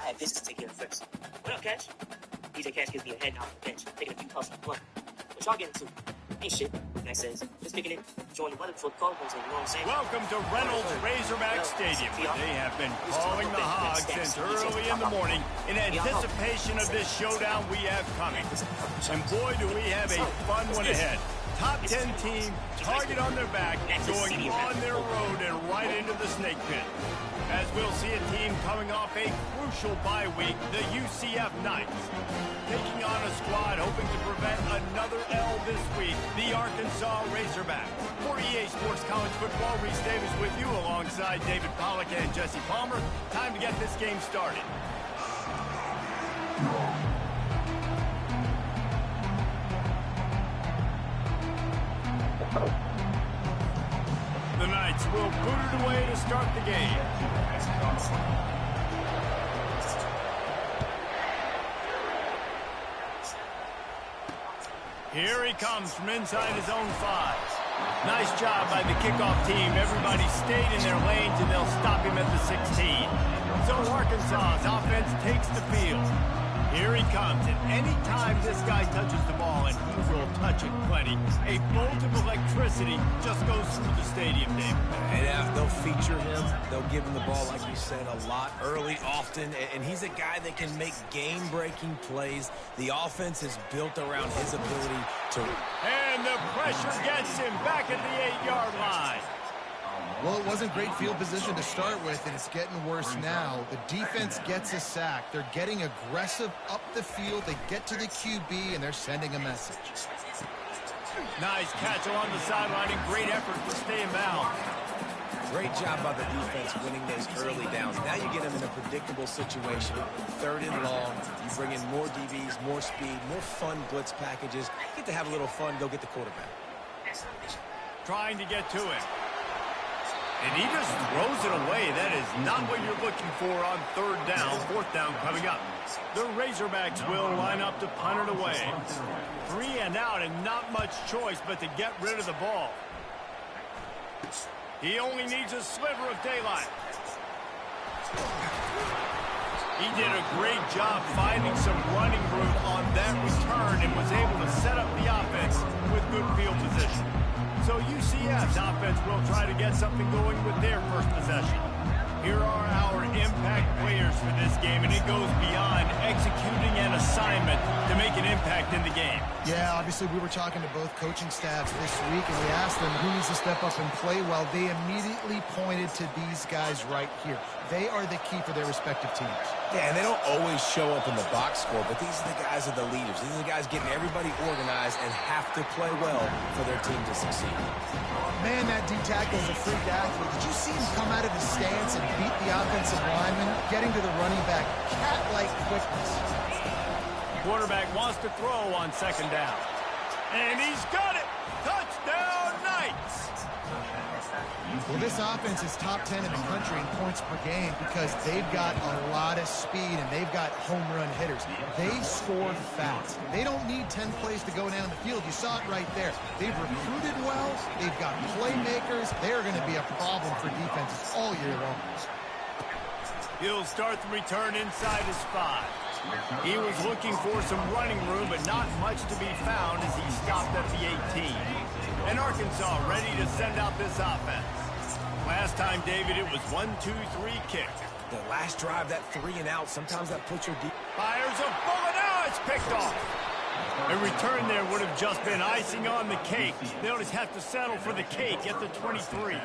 I have business to take care of first. What up, Cash? DJ Cash gives me a head nod on the bench, taking a few puffs from the blunt. What y'all getting to? Ain't shit. Max says, just picking it, enjoying the weather before the call goes in, you know what I'm saying? Welcome to Reynolds Razorback Stadium. They have been calling the Hogs since early in the morning in anticipation of this showdown we have coming. And boy, do we have a fun one ahead. Top 10 team, target on their back, going on their road and right into the snake pit. As we'll see a team coming off a crucial bye week, the UCF Knights. Taking on a squad hoping to prevent another L this week, the Arkansas Razorbacks. For EA Sports College Football, Reese Davis with you alongside David Pollack and Jesse Palmer. Time to get this game started. The Knights will boot it away to start the game. Here he comes from inside his own 5. Nice job by the kickoff team. Everybody stayed in their lanes, and they'll stop him at the 16. So Arkansas's offense takes the field. Here he comes, and any time this guy touches the ball, and he will touch it plenty, a bolt of electricity just goes through the stadium, Dave. And they'll feature him. They'll give him the ball, like you said, a lot, early, often, and he's a guy that can make game-breaking plays. The offense is built around his ability to... And the pressure gets him back at the 8-yard line. Well, it wasn't great field position to start with, and it's getting worse now. The defense gets a sack. They're getting aggressive up the field. They get to the QB, and they're sending a message. Nice catch along the sideline and great effort to stay in bounds. Great job by the defense winning those early downs. Now you get them in a predictable situation. 3rd and long. You bring in more DBs, more speed, more fun blitz packages. You get to have a little fun. Go get the quarterback. Trying to get to him. And he just throws it away. That is not what you're looking for on 3rd down, 4th down coming up. The Razorbacks will line up to punt it away. 3 and out and not much choice but to get rid of the ball. He only needs a sliver of daylight. He did a great job finding some running room on that return and was able to set up the offense with good field position. So UCF's offense will try to get something going with their first possession. Here are our impact players for this game, and it goes beyond executing an assignment to make an impact in the game. Yeah, obviously we were talking to both coaching staffs this week, and we asked them who needs to step up and play well. They immediately pointed to these guys right here. They are the key for their respective teams. Yeah, and they don't always show up in the box score, but these are the guys that are the leaders. These are the guys getting everybody organized and have to play well for their team to succeed. Man, that D tackle is a freak athlete. Did you see him come out of his stance and beat the offensive lineman, getting to the running back, cat-like quickness? Quarterback wants to throw on 2nd down. And he's got it! Touchdown, Knights! Well, this offense is top 10 in the country in points per game because they've got a lot of speed and they've got home run hitters. They score fast. They don't need 10 plays to go down the field. You saw it right there. They've recruited well. They've got playmakers. They're going to be a problem for defenses all year long. He'll start the return inside his 5. He was looking for some running room, but not much to be found as he stopped at the 18. And Arkansas ready to send out this offense. Last time, David, it was 1-2-3 kick. The last drive, that 3 and out, sometimes that puts your deep. Fires a bullet. Now it's picked off. A return there would have just been icing on the cake. They'll just have to settle for the cake at the 23.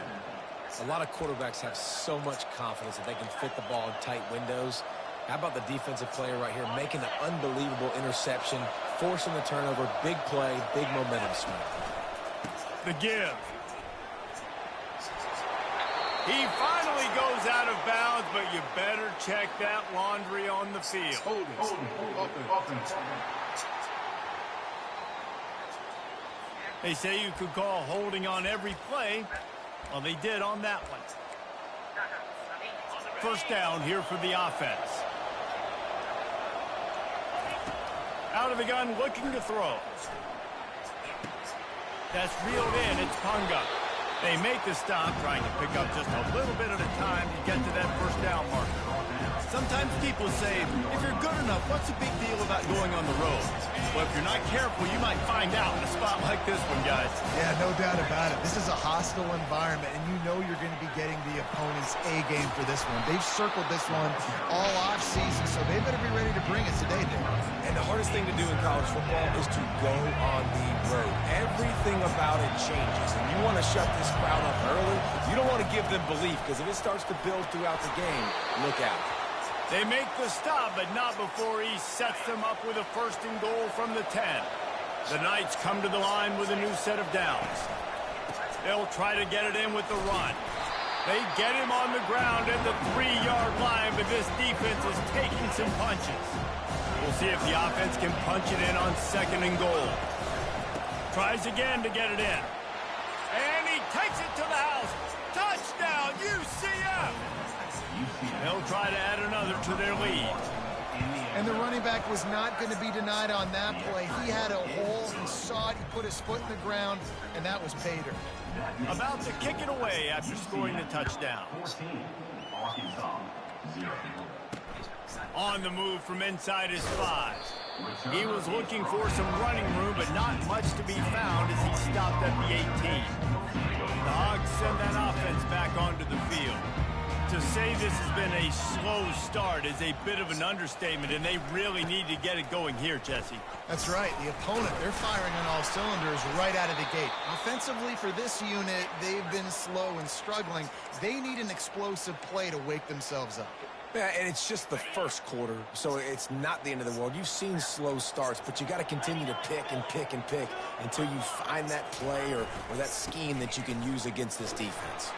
A lot of quarterbacks have so much confidence that they can fit the ball in tight windows. How about the defensive player right here making an unbelievable interception, forcing the turnover, big play, big momentum swing. The give. He finally goes out of bounds, but you better check that laundry on the field. They say you could call holding on every play. Well, they did on that one. 1st down here for the offense. Out of the gun, looking to throw. That's reeled in. It's Punga. They make the stop, trying to pick up just a little bit at a time to get to that first down marker. Sometimes people say, if you're good enough, what's the big deal about going on the road? Well, if you're not careful, you might find out in a spot like this one, guys. Yeah, no doubt about it. This is a hostile environment, and you know you're going to be getting the opponent's A game for this one. They've circled this one all offseason, so they better be ready to bring it today, Dave. And the hardest thing to do in college football is to go on the road. Everything about it changes, and you want to shut this crowd up early. You don't want to give them belief, because if it starts to build throughout the game, look out. They make the stop, but not before he sets them up with a first and goal from the 10. The Knights come to the line with a new set of downs. They'll try to get it in with the run. They get him on the ground at the 3-yard line, but this defense is taking some punches. We'll see if the offense can punch it in on second and goal. Tries again to get it in. And he takes it to the house. Touchdown, UCF! They'll try to add another to their lead. And the running back was not going to be denied on that play. He had a hole, he saw it, he put his foot in the ground, and that was pay dirt. About to kick it away after scoring the touchdown. On the move from inside his 5. He was looking for some running room, but not much to be found as he stopped at the 18. The Hogs send that offense back onto the field. To say this has been a slow start is a bit of an understatement, and they really need to get it going here, Jesse. That's right. The opponent, they're firing on all cylinders right out of the gate. Offensively, for this unit, they've been slow and struggling. They need an explosive play to wake themselves up. Yeah, and it's just the first quarter, so it's not the end of the world. You've seen slow starts, but you got to continue to pick and pick and pick until you find that play or that scheme that you can use against this defense.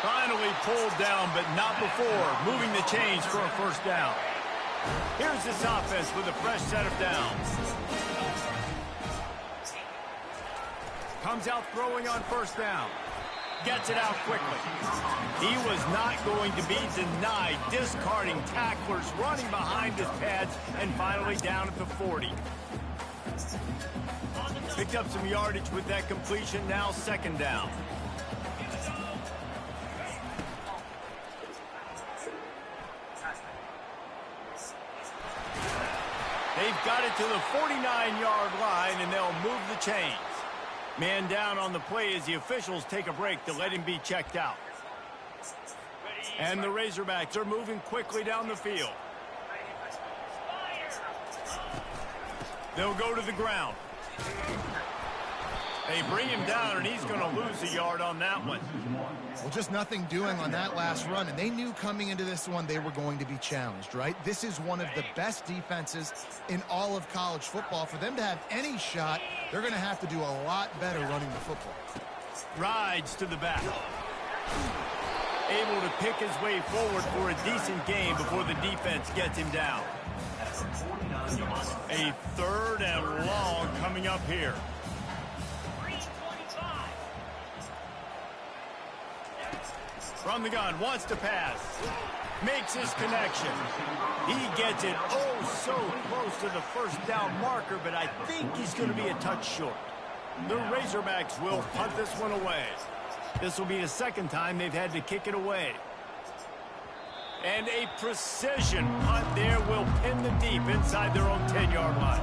Finally pulled down, but not before moving the chains for a first down. Here's this offense with a fresh set of downs. Comes out throwing on first down. Gets it out quickly. He was not going to be denied, discarding tacklers, running behind his pads, and finally down at the 40. Picked up some yardage with that completion, now second down. They've got it to the 49-yard line, and they'll move the chains. Man down on the play as the officials take a break to let him be checked out. And the Razorbacks are moving quickly down the field. They'll go to the ground. They bring him down, and he's going to lose a yard on that one. Well, just nothing doing on that last run, and they knew coming into this one they were going to be challenged, right? This is one of the best defenses in all of college football. For them to have any shot, they're going to have to do a lot better running the football. Rides to the back. Able to pick his way forward for a decent game before the defense gets him down. A third and long coming up here. From the gun, wants to pass. Makes his connection. He gets it so close to the first down marker, but I think he's going to be a touch short. The Razorbacks will punt this one away. This will be the second time they've had to kick it away. And a precision punt there will pin them deep inside their own 10-yard line.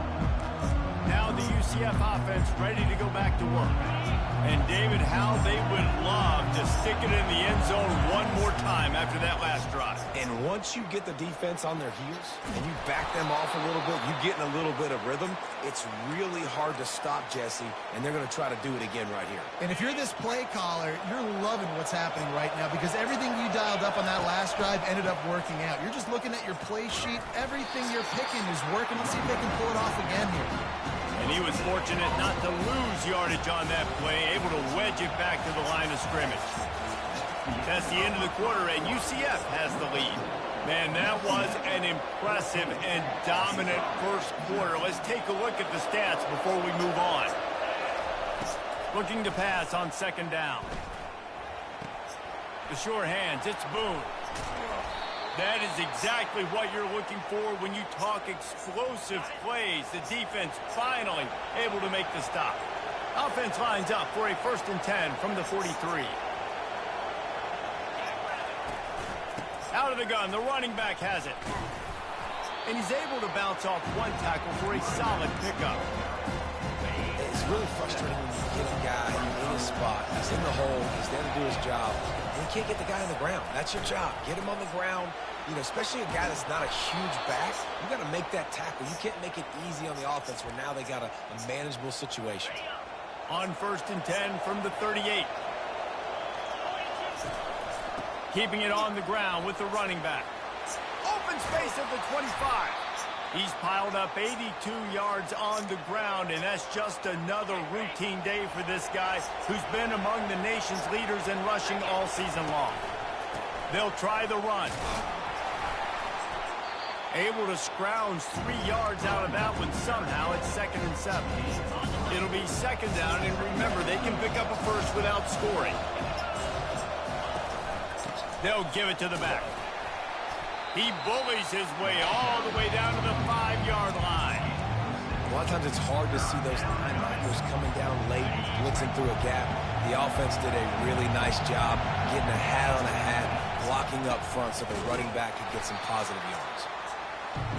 Now the UCF offense ready to go back to work. And, David, how they would love to stick it in the end zone one more time after that last drive. And once you get the defense on their heels and you back them off a little bit, you get in a little bit of rhythm, it's really hard to stop, Jesse, and they're going to try to do it again right here. And if you're this play caller, you're loving what's happening right now because everything you dialed up on that last drive ended up working out. You're just looking at your play sheet. Everything you're picking is working. Let's see if they can pull it off again here. And he was fortunate not to lose yardage on that play, able to wedge it back to the line of scrimmage. That's the end of the quarter, and UCF has the lead. Man, that was an impressive and dominant first quarter. Let's take a look at the stats before we move on. Looking to pass on second down. The sure hands, it's Boone. That is exactly what you're looking for when you talk explosive plays. The defense finally able to make the stop. Offense lines up for a 1st and 10 from the 43. Out of the gun, the running back has it. And he's able to bounce off one tackle for a solid pickup. It's really frustrating when you get a guy in his spot. He's in the hole. He's there to do his job. And you can't get the guy on the ground. That's your job. Get him on the ground. You know, especially a guy that's not a huge back. You got to make that tackle. You can't make it easy on the offense where now they got a manageable situation. On 1st and 10 from the 38. Keeping it on the ground with the running back. Open space at the 25. He's piled up 82 yards on the ground, and that's just another routine day for this guy who's been among the nation's leaders in rushing all season long. They'll try the run. Able to scrounge 3 yards out of that one somehow. It's 2nd and 7. It'll be 2nd down, and remember, they can pick up a first without scoring. They'll give it to the back. He bullies his way all the way down to the 5-yard line. A lot of times it's hard to see those linebackers coming down late, blitzing through a gap. The offense did a really nice job getting a hat on a hat, blocking up front so the running back could get some positive yards.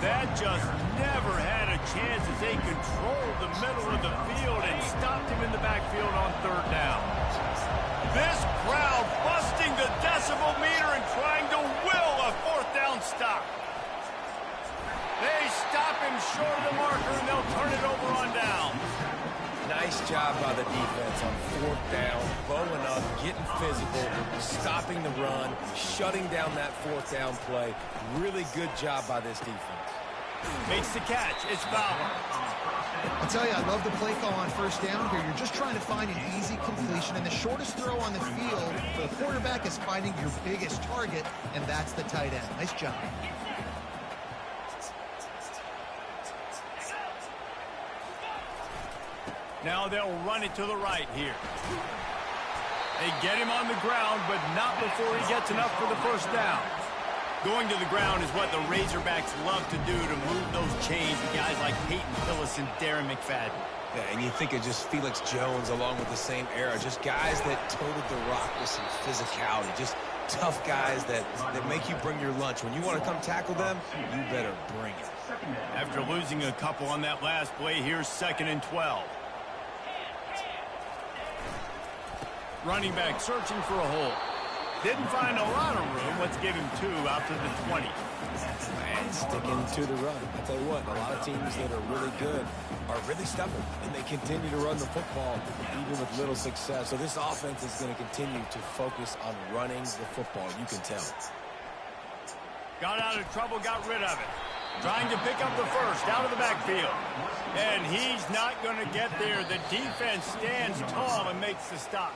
That just never had a chance as they controlled the middle of the field and stopped him in the backfield on 3rd down. This crowd busting the decibel meter and trying to will a 4th down stop. They stop him short of the marker and they'll turn it over on down. Nice job by the defense on 4th down, bowing up, getting physical, stopping the run, shutting down that 4th down play. Really good job by this defense. Makes the catch. It's Fowler. I'll tell you, I love the play call on 1st down here. You're just trying to find an easy completion, and the shortest throw on the field for the quarterback is finding your biggest target, and that's the tight end. Nice job. Now they'll run it to the right here. They get him on the ground, but not before he gets enough for the 1st down. Going to the ground is what the Razorbacks love to do to move those chains with guys like Peyton Hillis and Darren McFadden. Yeah, and you think of just Felix Jones along with the same era, just guys that toted the rock with some physicality, just tough guys that make you bring your lunch. When you want to come tackle them, you better bring it. After losing a couple on that last play, here's 2nd and 12. Running back searching for a hole. Didn't find a lot of room. Let's give him 2 out to the 20. And sticking to the run. I'll tell you what, a lot of teams that are really good are really stubborn, and they continue to run the football even with little success. So this offense is going to continue to focus on running the football. You can tell. Got out of trouble, got rid of it. Trying to pick up the first out of the backfield. And he's not going to get there. The defense stands tall and makes the stop.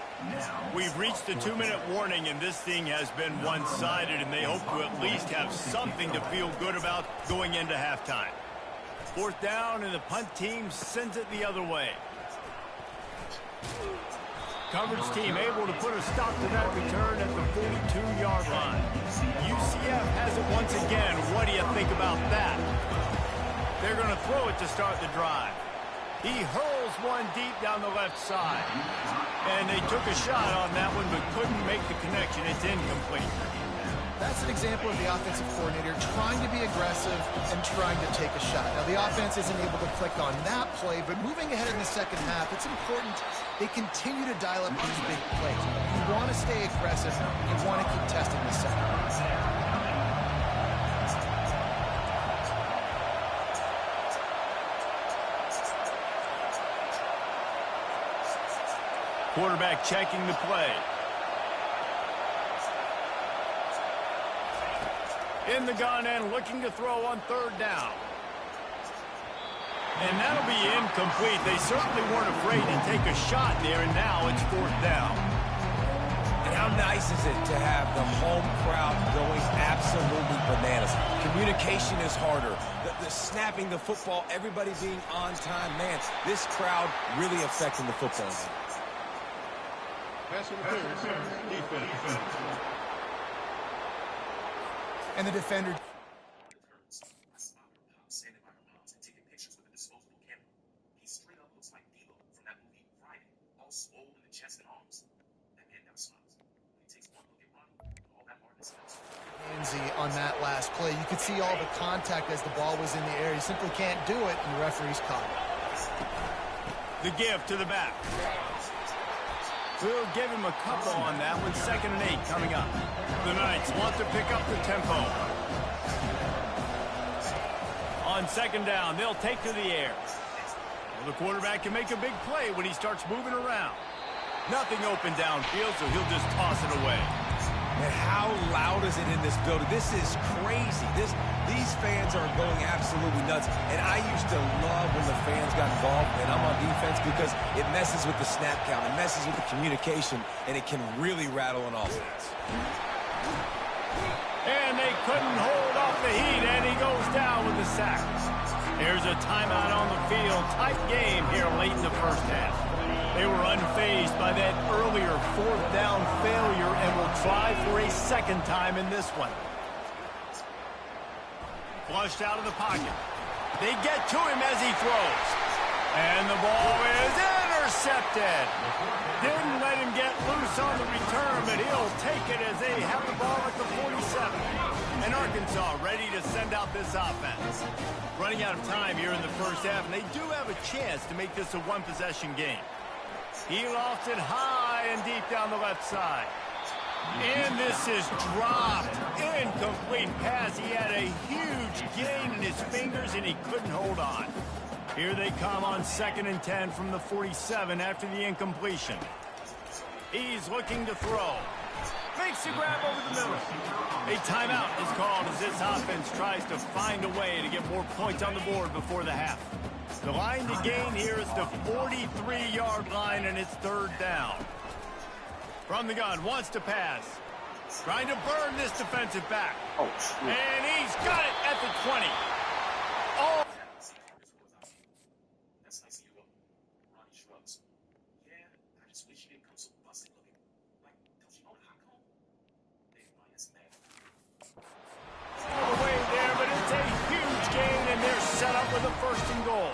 We've reached the 2-minute warning, and this thing has been one-sided, and they hope to at least have something to feel good about going into halftime. 4th down, and the punt team sends it the other way. Coverage team able to put a stop to that return at the 42-yard line. UCF has it once again. What do you think about that? They're going to throw it to start the drive. He hurls one deep down the left side. And they took a shot on that one but couldn't make the connection. It's incomplete. That's an example of the offensive coordinator trying to be aggressive and trying to take a shot. Now, the offense isn't able to click on that play, but moving ahead in the 2nd half, it's important they continue to dial up these big plays. You want to stay aggressive. You want to keep testing the secondary. Quarterback checking the play. In the gun and looking to throw on 3rd down. And that'll be incomplete. They certainly weren't afraid to take a shot there, and now it's 4th down. And how nice is it to have the home crowd going absolutely bananas? Communication is harder. The snapping the football, everybody being on time. Man, this crowd really affecting the football game. Pass interference, defense. And the defender. Standing by her mom's and taking pictures with a disposable camera. He straight up looks like Debo from that movie Friday. On that last play, you could see all the contact as the ball was in the air. He simply can't do it, and the referee's caught it. The give to the back. We'll give him a couple on that with 2nd and 8 coming up. The Knights want to pick up the tempo. On 2nd down, they'll take to the air. Well, the quarterback can make a big play when he starts moving around. Nothing open downfield, so he'll just toss it away. And how loud is it in this building? This is crazy. These fans are going absolutely nuts. And I used to love when the fans got involved, and I'm on defense, because it messes with the snap count. It messes with the communication, and it can really rattle an offense. And they couldn't hold off the heat, and he goes down with the sack. There's a timeout on the field. Tight game here late in the first half. They were unfazed by that earlier 4th down failure and will try for a 2nd time in this one. Flushed out of the pocket. They get to him as he throws. And the ball is intercepted. Didn't let him get loose on the return, but he'll take it as they have the ball at the 47. And Arkansas ready to send out this offense. Running out of time here in the first half, and they do have a chance to make this a one-possession game. He lofts it high and deep down the left side. And this is dropped. Incomplete pass. He had a huge gain in his fingers, and he couldn't hold on. Here they come on 2nd and 10 from the 47 after the incompletion. He's looking to throw. Makes the grab over the middle. A timeout is called as this offense tries to find a way to get more points on the board before the half. The line to gain here is the 43-yard line, and it's 3rd down. From the gun, wants to pass. Trying to burn this defensive back. And he's got it at the 20. Oh! Away there, but it's a huge gain, and they're set up with a 1st and goal.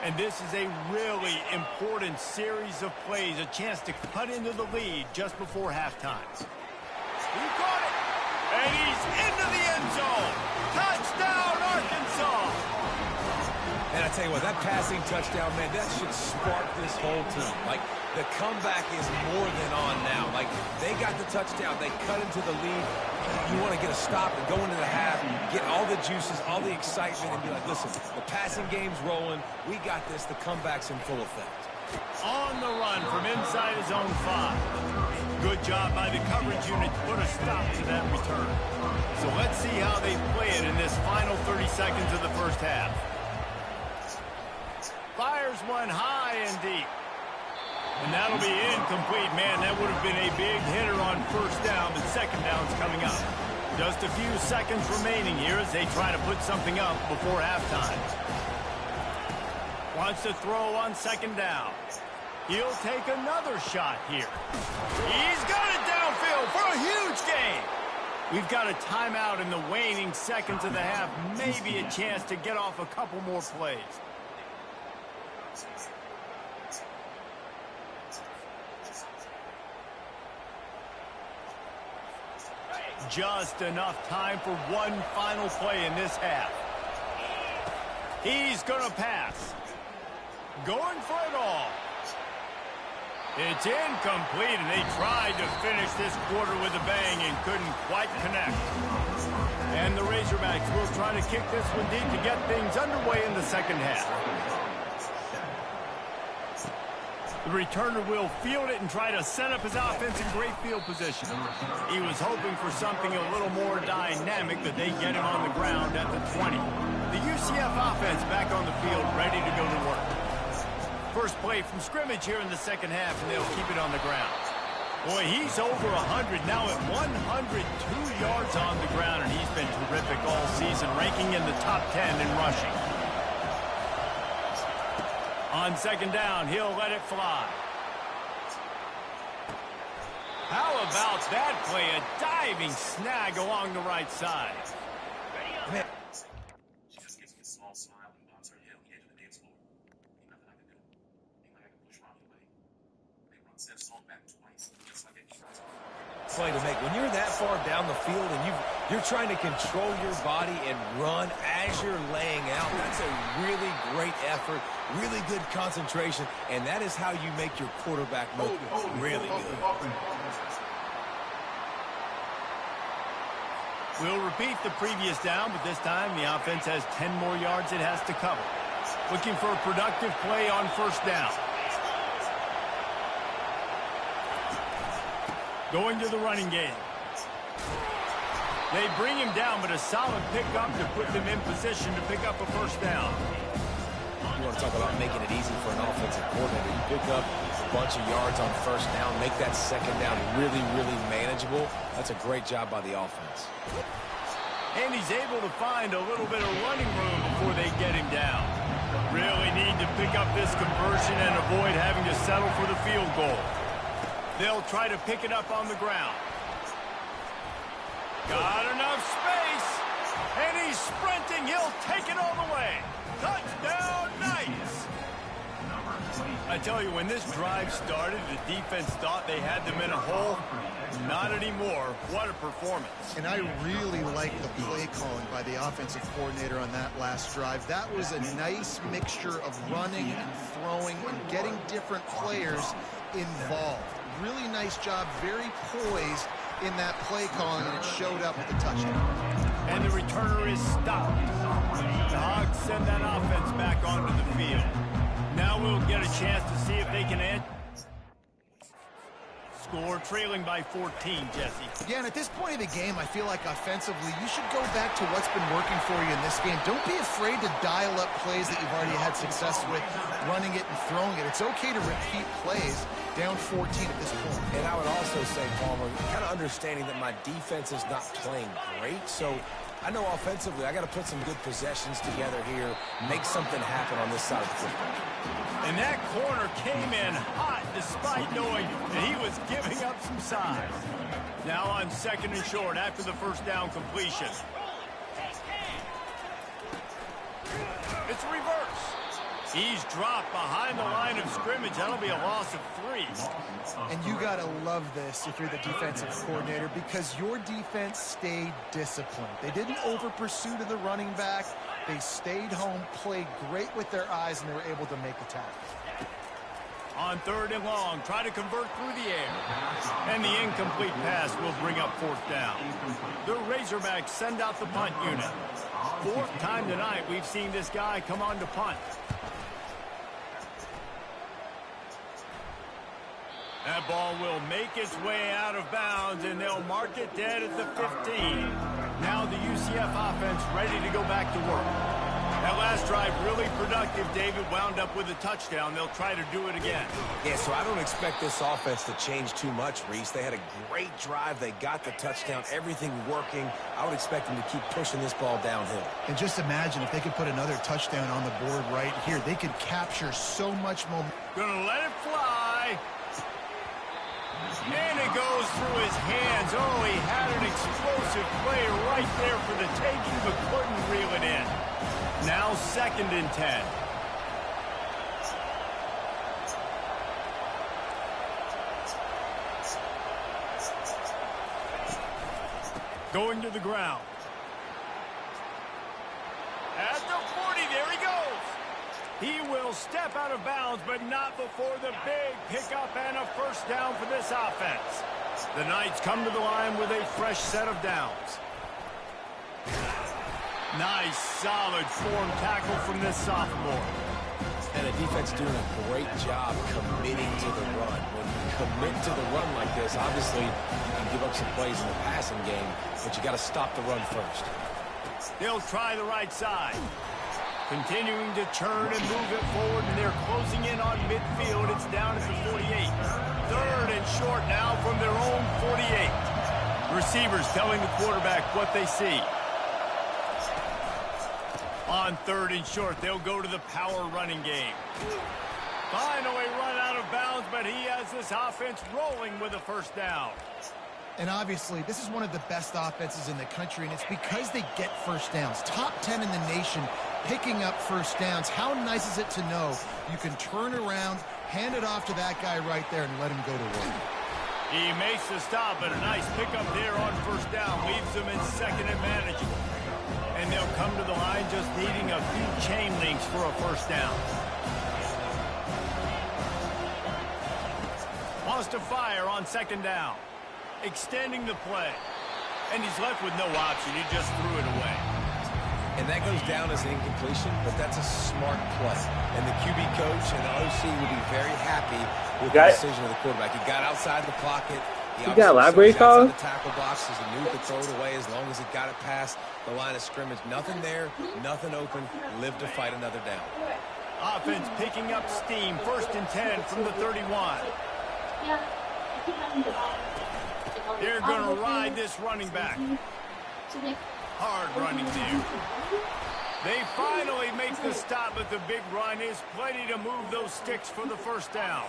And this is a really important series of plays, a chance to cut into the lead just before halftime. He caught it, and he's into the end zone. Touchdown, Arkansas! And I tell you what, that passing touchdown, man, that should spark this whole team. Like, the comeback is more than on now. Like, they got the touchdown. They cut into the lead. You want to get a stop and go into the half, get all the juices, all the excitement, and be like, listen, the passing game's rolling. We got this. The comeback's in full effect. On the run from inside his own 5. Good job by the coverage unit to put a stop to that return. So let's see how they play it in this final 30 seconds of the first half. Fires one high and deep. And that'll be incomplete. Man, that would have been a big hitter on 1st down, but 2nd down's coming up. Just a few seconds remaining here as they try to put something up before halftime. Wants to throw on 2nd down. He'll take another shot here. He's got it downfield for a huge gain. We've got a timeout in the waning seconds of the half. Maybe a chance to get off a couple more plays. Just enough time for one final play in this half. He's going to pass. Going for it all. It's incomplete, and they tried to finish this quarter with a bang and couldn't quite connect. And the Razorbacks will try to kick this one deep to get things underway in the 2nd half. The returner will field it and try to set up his offense in great field position. He was hoping for something a little more dynamic, but they get him on the ground at the 20. The UCF offense back on the field, ready to go to work. First play from scrimmage here in the 2nd half, and they'll keep it on the ground. Boy, he's over 100 now at 102 yards on the ground, and he's been terrific all season, ranking in the top 10 in rushing. On 2nd down, he'll let it fly. How about that play? A diving snag along the right side. Man. She just gives me a small smile and bounces her head on the edge of the dance floor. Ain't nothing I can do. Ain't like I can push Ronnie away. They run Seth's song back twice, just like an eagle. play to make. When you're that far down the field and you're trying to control your body and run as you're laying out, that's a really great effort, really good concentration, and that is how you make your quarterback look really good. We'll repeat the previous down, but this time the offense has 10 more yards it has to cover. Looking for a productive play on first down. Going to the running game. They bring him down, but a solid pickup to put them in position to pick up a first down. You want to talk about making it easy for an offensive coordinator. You pick up a bunch of yards on first down, make that second down really, really manageable. That's a great job by the offense. And he's able to find a little bit of running room before they get him down. Really need to pick up this conversion and avoid having to settle for the field goal. They'll try to pick it up on the ground. Got enough space. And he's sprinting. He'll take it all the way. Touchdown, Knights. I tell you, when this drive started, the defense thought they had them in a hole. Not anymore. What a performance. And I really like the play calling by the offensive coordinator on that last drive. That was a nice mixture of running and throwing and getting different players involved. Really nice job, very poised in that play calling, and it showed up with the touchdown. And the returner is stopped. The Hogs send that offense back onto the field. Now we'll get a chance to see if they can end. Score trailing by 14, Jesse. Yeah, and at this point of the game, I feel like offensively, you should go back to what's been working for you in this game. Don't be afraid to dial up plays that you've already had success with, running it and throwing it. It's okay to repeat plays down 14 at this point. And I would also say, Palmer, kind of understanding that my defense is not playing great, so I know offensively I got to put some good possessions together here, make something happen on this side of the football. And that corner came in hot despite knowing that he was giving up some size. Now on second and short after the first down completion. It's reverse. He's dropped behind the line of scrimmage. That'll be a loss of 3. And you got to love this if you're the defensive coordinator, because your defense stayed disciplined. They didn't over-pursue to the running back. They stayed home, played great with their eyes, and they were able to make a tackle. On third and long, try to convert through the air. And the incomplete pass will bring up fourth down. The Razorbacks send out the punt unit. Fourth time tonight we've seen this guy come on to punt. That ball will make its way out of bounds, and they'll mark it dead at the 15. Now the UCF offense ready to go back to work. That last drive really productive. David wound up with a touchdown. They'll try to do it again. Yeah, so I don't expect this offense to change too much, Reese. They had a great drive. They got the touchdown. Everything working. I would expect them to keep pushing this ball downhill. And just imagine if they could put another touchdown on the board right here. They could capture so much momentum. Gonna let it fly. And it goes through his hands. Oh, he had an explosive play right there for the taking, but couldn't reel it in. Now second and 10. Going to the ground. At the 40, there he goes. He will step out of bounds, but not before the big pickup and a first down for this offense. The Knights come to the line with a fresh set of downs. Nice, solid form tackle from this sophomore. And the defense doing a great job committing to the run. When you commit to the run like this, obviously you can give up some plays in the passing game, but you got to stop the run first. They'll try the right side. Continuing to turn and move it forward, and they're closing in on midfield. It's down at the 48. Third and short now from their own 48. Receivers telling the quarterback what they see. On third and short, they'll go to the power running game. Finally run out of bounds, but he has this offense rolling with a first down. And obviously, this is one of the best offenses in the country, and it's because they get first downs. Top 10 in the nation picking up first downs. How nice is it to know you can turn around, hand it off to that guy right there, and let him go to work. He makes the stop, but a nice pickup there on first down. Leaves them in second and manageable. And they'll come to the line just needing a few chain links for a first down. Wants to fire on second down. Extending the play. And he's left with no option. He just threw it away. And that goes down as an incompletion, but that's a smart play. And the QB coach and the OC will be very happy with the decision of the quarterback. He got outside the pocket. He got library calls? The tackle box, so he knew he could throw it away as long as he got it past the line of scrimmage. Nothing there, nothing open. Live to fight another down. Offense picking up steam. 1st and 10 from the 31. They're going to ride this running back. Hard running there. They finally make the stop, but the big run is plenty to move those sticks for the first down.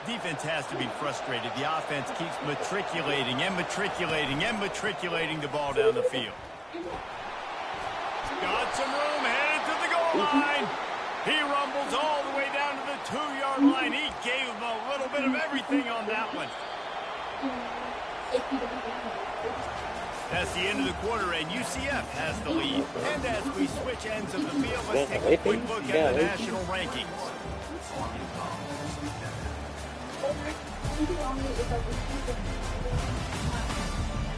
Defense has to be frustrated. The offense keeps matriculating and matriculating and matriculating the ball down the field. Got some room, headed to the goal line. He rumbles all the way down to the 2-yard line. He gave him a little bit of everything on that one. That's the end of the quarter, and UCF has the lead. And as we switch ends of the field, let's take a quick look at the national rankings.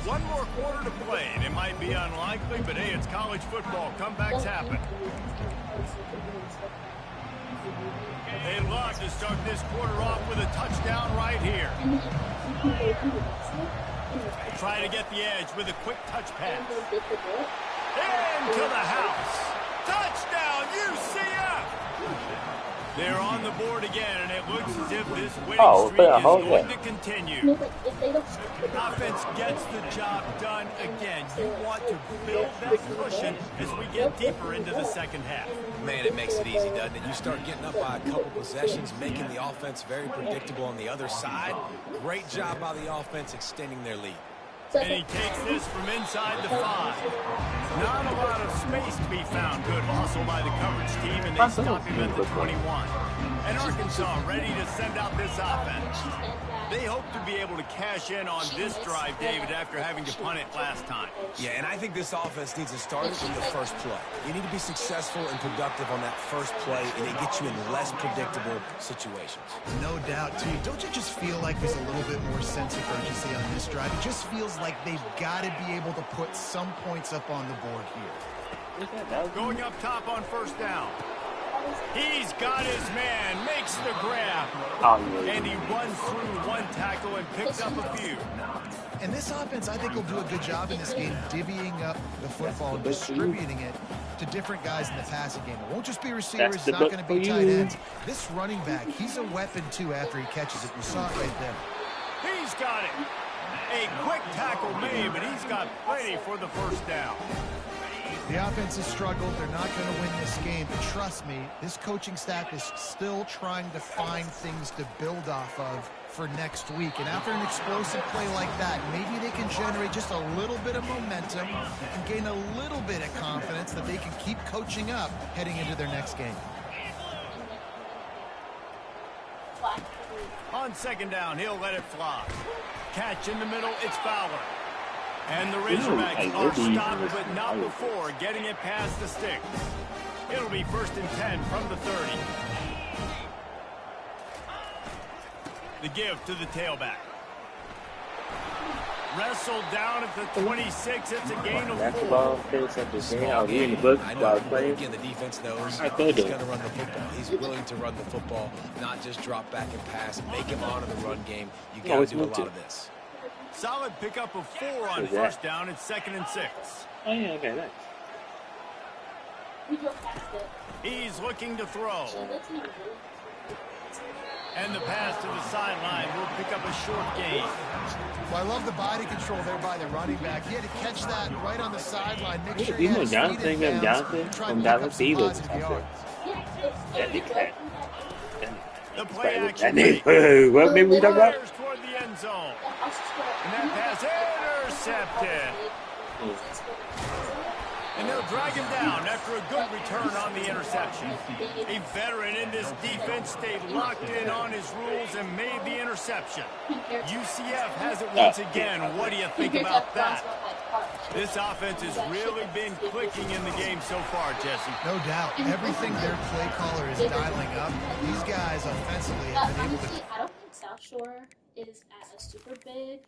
One more quarter to play, and it might be unlikely, but hey, it's college football. Comebacks happen. They love to start this quarter off with a touchdown right here. Try to get the edge with a quick touch pass. Into the house. Touchdown, UCF! They're on the board again, and it looks as if this winning streak is going to continue. Offense gets the job done again. You want to build that cushion as we get deeper into the second half. Man, it makes it easy, doesn't it? You start getting up by a couple possessions, making the offense very predictable on the other side. Great job by the offense extending their lead. And he takes this from inside the 5. Not a lot of space to be found. Good hustle by the coverage team, and they stop him at the 21. And Arkansas ready to send out this offense. They hope to be able to cash in on this drive, David, after having to punt it last time. Yeah, and I think this offense needs to start with the first play. You need to be successful and productive on that first play, and it gets you in less predictable situations. No doubt, too. Don't you just feel like there's a little bit more sense of urgency on this drive? It just feels like they've got to be able to put some points up on the board here. Going up top on first down. He's got his man, makes the grab, and he runs through one tackle and picks up a few. And this offense, I think, will do a good job in this game divvying up the football and distributing it to different guys in the passing game. It won't just be receivers. It's not going to be tight ends. This running back, he's a weapon, too, after he catches it. You saw it right there. He's got it. A quick tackle made, but he's got plenty for the first down. The offense has struggled. They're not going to win this game. But trust me, this coaching staff is still trying to find things to build off of for next week. And after an explosive play like that, maybe they can generate just a little bit of momentum and gain a little bit of confidence that they can keep coaching up heading into their next game. On second down, he'll let it fly. Catch in the middle, it's Fowler. And the Razorbacks are stopped, but not before getting it past the stick. It'll be 1st and 10 from the 30. The give to the tailback. Wrestled down at the 26. It's a gain of 4. I know, but again, the defense knows he's going to run the football. He's willing to run the football, not just drop back and pass, make him honor the run game. You got to do a lot of this. Solid pickup of 4 on first down. It's 2nd and 6. Oh, yeah, okay, nice. He's looking to throw. And the pass to the sideline will pick up a short gain. Well, I love the body control there by the running back. He had to catch that right on the sideline. Make sure he had his feet in bounds. Try and pick up some positive yards. The play action. What made we talk about? Toward the end zone. And that pass intercepted. And they'll drag him down after a good return on the interception. A veteran in this defense stayed locked in on his rules and made the interception. UCF has it once again. What do you think about that? This offense has really been clicking in the game so far, Jesse. No doubt. Everything their play caller is dialing up, these guys offensively have been able to... I don't think South Shore is at a super big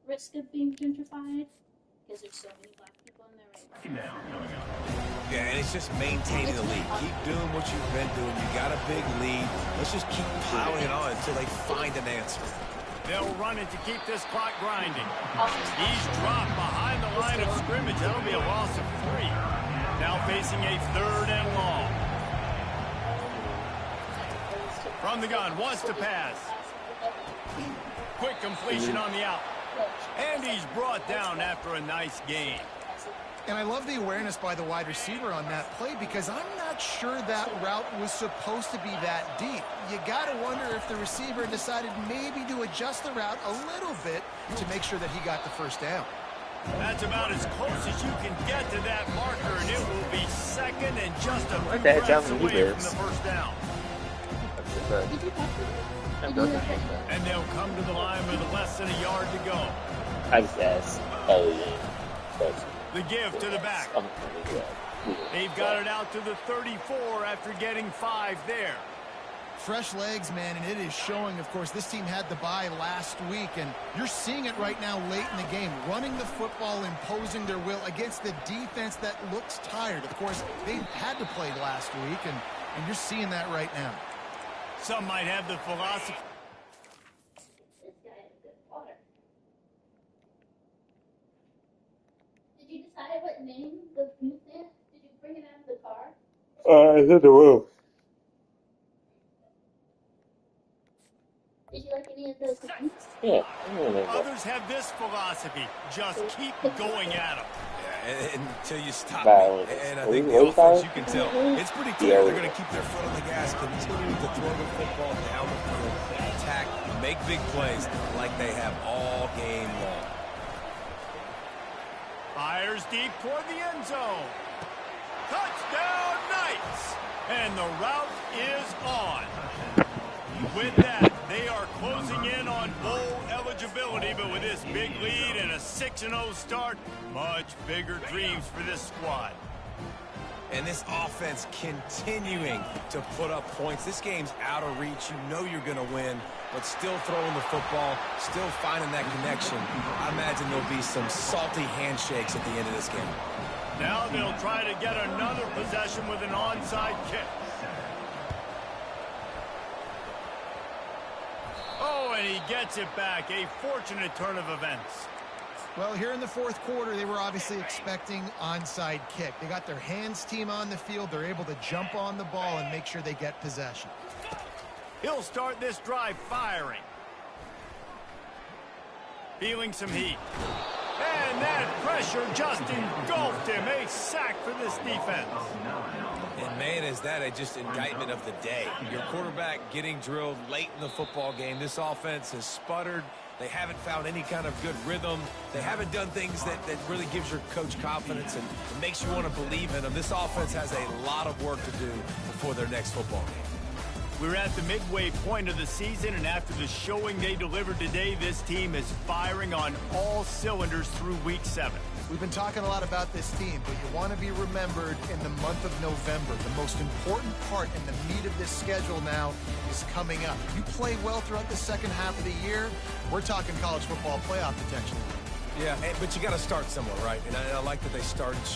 risk of being gentrified because there's so many black people in there right now. Yeah, and it's just maintaining the lead. Keep doing what you've been doing. You got a big lead. Let's just keep piling it on until they find an answer. They'll run it to keep this clock grinding. He's dropped behind the line of scrimmage. That'll be a loss of 3. Now facing a 3rd and long. From the gun, wants to pass. Quick completion on the out. And he's brought down after a nice gain. And I love the awareness by the wide receiver on that play because I'm not sure that route was supposed to be that deep. You got to wonder if the receiver decided maybe to adjust the route a little bit to make sure that he got the first down. That's about as close as you can get to that marker, and it will be 2nd and just a few the heck reps away from the first down. And they'll come to the line with less than a yard to go. I just asked. The give to the back. They've got it out to the 34 after getting 5 there. Fresh legs, man, and it is showing. Of course, this team had the bye last week, and you're seeing it right now late in the game. Running the football, imposing their will against the defense that looks tired. Of course, they had to play last week, and you're seeing that right now. Some might have the philosophy. This guy has good water. Did you decide what name the booth is? Did you bring it out of the car? It's in the room. Did you like any of those things? Yeah. Others have this philosophy. Just keep going at them. Yeah, until you stop. Violence. And I think the offense, you can tell, it's pretty clear they're going to keep their foot on the gas, continuing to throw the football down the field, attack, make big plays like they have all game long. Fires deep toward the end zone. Touchdown Knights! And the route is on. With that, they are closing in on bowl eligibility, but with this big lead and a 6-0 start, much bigger dreams for this squad. And this offense continuing to put up points. This game's out of reach. You know you're going to win, but still throwing the football, still finding that connection. I imagine there'll be some salty handshakes at the end of this game. Now they'll try to get another possession with an onside kick. Oh, and he gets it back. A fortunate turn of events. Well, here in the 4th quarter, they were obviously expecting onside kick. They got their hands team on the field. They're able to jump on the ball and make sure they get possession. He'll start this drive firing. Feeling some heat. And that pressure just engulfed him. A sack for this defense. And, man, is that a just indictment of the day. Your quarterback getting drilled late in the football game. This offense has sputtered. They haven't found any kind of good rhythm. They haven't done things that really gives your coach confidence and makes you want to believe in them. This offense has a lot of work to do before their next football game. We're at the midway point of the season, and after the showing they delivered today, this team is firing on all cylinders through Week 7. We've been talking a lot about this team, but you want to be remembered in the month of November. The most important part and the meat of this schedule now is coming up. If you play well throughout the second half of the year, we're talking college football playoff potential. Yeah, but you got to start somewhere, right? And I like that they started strong.